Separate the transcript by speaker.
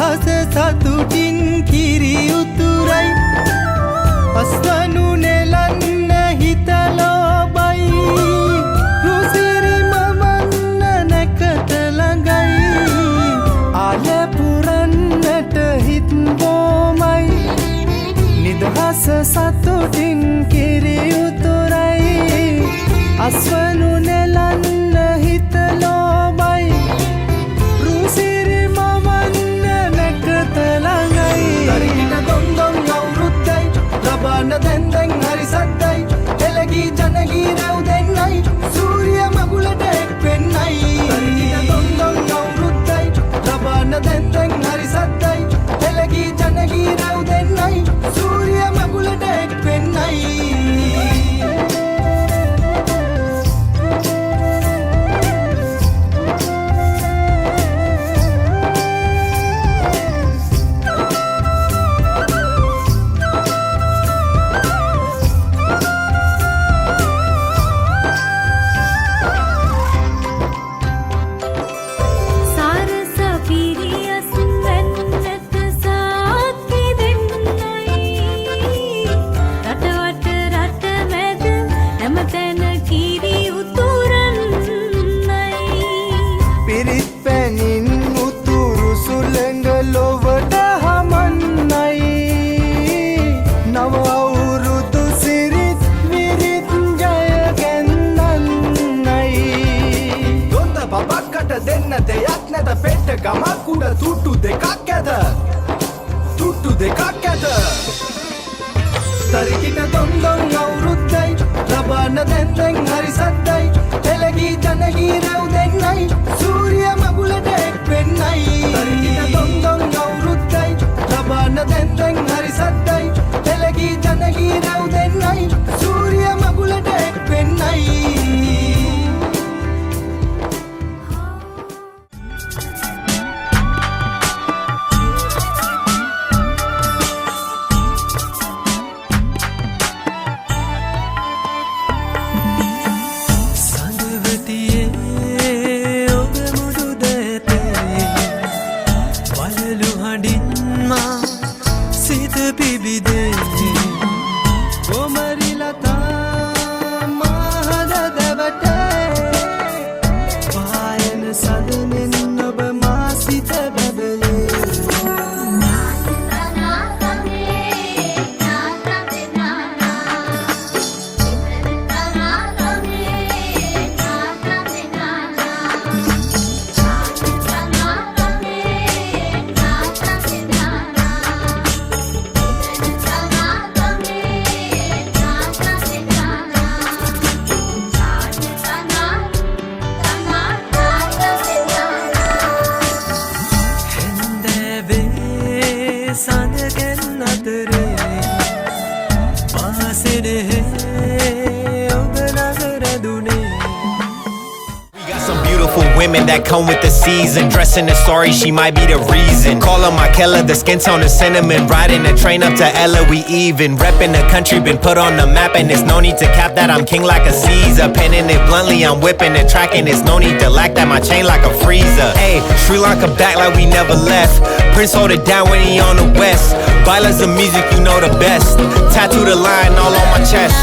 Speaker 1: නිදහස සතුටින් කිරි උතුරයි අස්වනු නෙලන්න හිතලෝබයි රුසිරි මමන්න නැකත ළඟයි ආල පුරන්නට හිත් බොමයි නිදහස සතුටින් කිරි උතුරයි අස්වනු නෙලන්න හිතලෝබයි රුසිරි මමන්න නැකත ළඟයි තරිකින දොන්දොන් අවුරුද්දයි ලබන්න දැන් දැන් හරි සද්දයි එළගී ජනගී රැව් දෙන්නයි සූර්ය මගුලට එක් වෙන්නයි තරිකින දොන්දොන් අවුරුද්දයි ලබන්න දැන් දැන් හරි සද්දයි එළගී ජනගී රැව් දෙන්නයි සූර්ය මගුලට එක් වෙන්නයි ගමක් උඩ තුට්ටු දෙකක් ඇත තුට්ටු දෙකක් ඇත තරිකින දොන්දොන් අවුරුද්දයි ලබන්න දැන් දැන් හරි සද්දයි එළගී ජනගී රැව් දෙන්නයි සූර්ය මගුලට එක් වෙන්නයි තරිකින දොන්දොන් අවුරුද්දයි ලබන්න දැන් දැන් හරි සද්දයි එළගී ජනගී රැව් දෙන්නයි සූර්ය මගුලට එක් වෙන්නයි
Speaker 2: Women that come with the season, dressing the story, she might be the reason. Call her my Keller, the skin tone is cinnamon. Riding the train up to Ella, we even. Repping the country, been put on the map, and there's no need to cap that. I'm king like a Caesar, penning it bluntly, I'm whipping and tracking. There's no need to lack that, my chain like a freezer. Hey, Sri Lanka back like we never left. Prince hold it down when he on the west. Bailas the music, you know the best. Tattoo the line all on my chest.